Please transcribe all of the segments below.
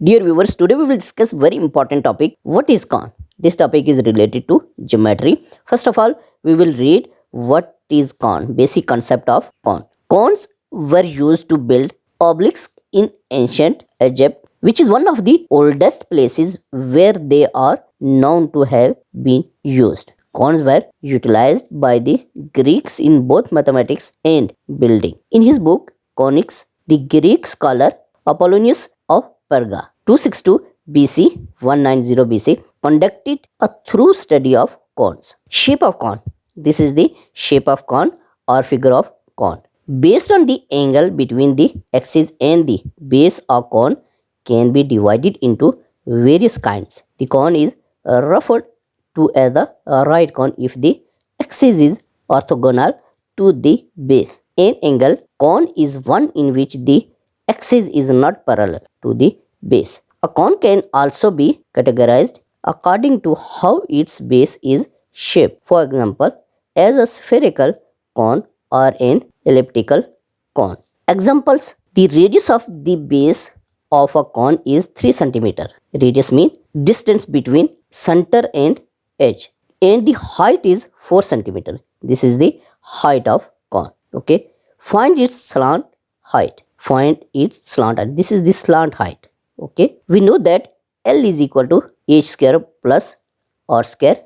Dear viewers, today we will discuss very important topic. What is cone? This topic is related to geometry. First of all, we will read what is cone, basic concept of cone. Cones were used to build obelisks in ancient Egypt, which is one of the oldest places where they are known to have been used. Cones were utilized by the Greeks in both mathematics and building. In his book Conics, the Greek scholar Apollonius of Perga 262 BC 190 BC conducted a thorough study of cones. Shape of cone. This is the shape of cone or figure of cone. Based on the angle between the axis and the base of cone can be divided into various kinds. The cone is referred to as the right cone if the axis is orthogonal to the base. An angle cone is one in which the axis is not parallel to the base. A cone can also be categorized according to how its base is shaped. For example, as a spherical cone or an elliptical cone. Examples: the radius of the base of a cone is 3 cm. Radius means distance between center and edge, and the height is 4 cm. This is the height of cone. Okay, find its slant height. This is the slant height. Okay, we know that L is equal to h square plus r square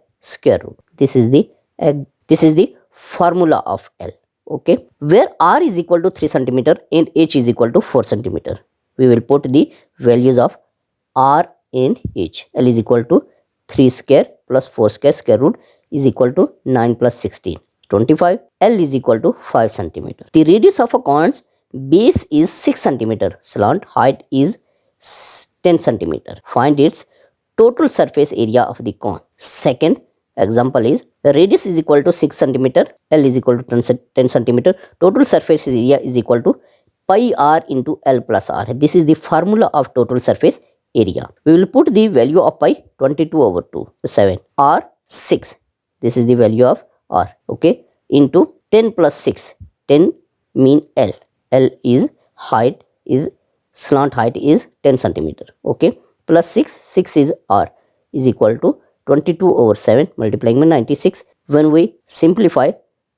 root. This is the formula of L. Okay, where r is equal to 3 cm and h is equal to 4 cm. We will put the values of r and h. L is equal to 3 square plus 4 square root is equal to 9 plus 16, 25. L is equal to 5 cm. The radius of a cone's base is 6 cm. Slant height is 10 cm. Find its total surface area of the cone. Second example is radius is equal to 6 cm. L is equal to 10 cm. Total surface area is equal to pi r into L plus r. This is the formula of total surface area. We will put the value of pi 22 over 2, 7. R 6. This is the value of r. Okay, into 10 plus 6. 10 mean L. L is height is slant height is 10 cm. Okay, plus 6 is r is equal to 22 over 7 multiplying by 96. When we simplify,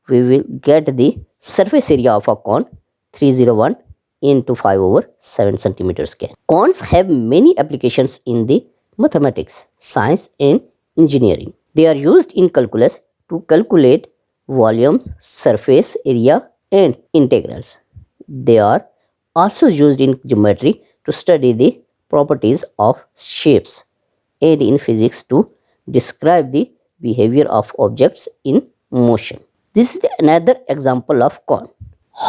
we will get the surface area of a cone 301 into 5 over 7 centimeter square. Cones have many applications in the mathematics, science and engineering. They are used in calculus to calculate volumes, surface area and integrals. They are also used in geometry to study the properties of shapes and in physics to describe the behavior of objects in motion. This is another example of cone.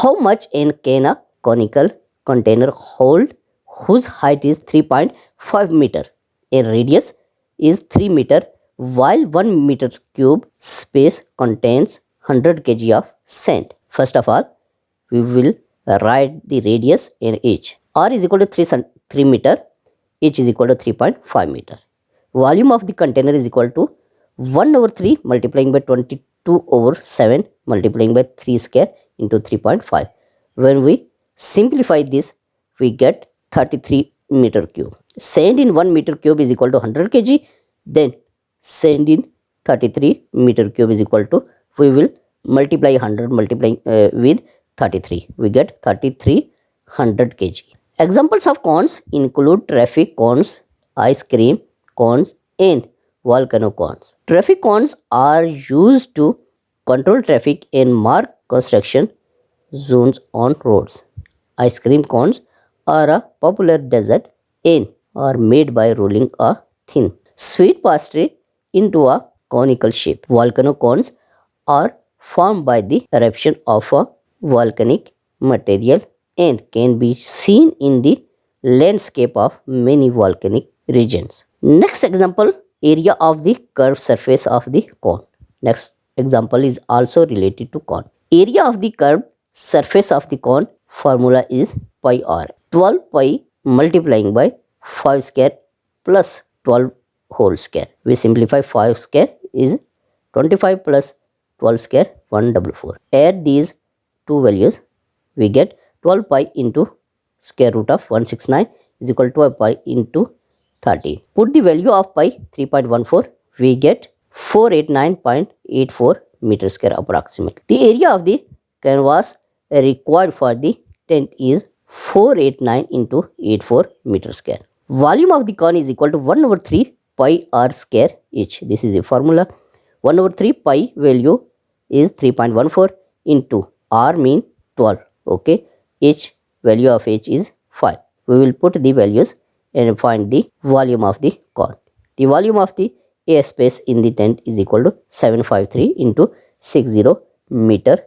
How much can a conical container hold whose height is 3.5 meter and radius is 3 meter while 1 meter cube space contains 100 kg of sand? First of all, we will write the radius and h. R is equal to 3 meter, h is equal to 3.5 meter. Volume of the container is equal to 1 over 3 multiplying by 22 over 7 multiplying by 3 square into 3.5. When we simplify this, we get 33 meter cube. Sand in 1 meter cube is equal to 100 kg. Then sand in 33 meter cube is equal to, we will multiply 100 multiplying with 33. We get 3300 kg. Examples of cones include traffic cones, ice cream cones and volcano cones. Traffic cones are used to control traffic and mark construction zones on roads. Ice cream cones are a popular dessert and are made by rolling a thin sweet pastry into a conical shape. Volcano cones are formed by the eruption of a volcanic material and can be seen in the landscape of many volcanic regions. Next example, area of the curved surface of the cone. Next example is also related to cone. Area of the curved surface of the cone formula is pi r. 12 pi multiplying by 5 square plus 12 whole square. We simplify 5 square is 25 plus 12 square 144. Add these two values, we get 12 pi into square root of 169 is equal to pi into 30. Put the value of pi 3.14. We get 489.84 meter square approximately. The area of the canvas required for the tent is 489 into 84 meter square. Volume of the cone is equal to 1 over 3 pi r square h. This is the formula. 1 over 3 pi value is 3.14 into r mean 12. Okay, h value of h is 5. We will put the values and find the volume of the cone. The volume of the air space in the tent is equal to 753 into 60 meter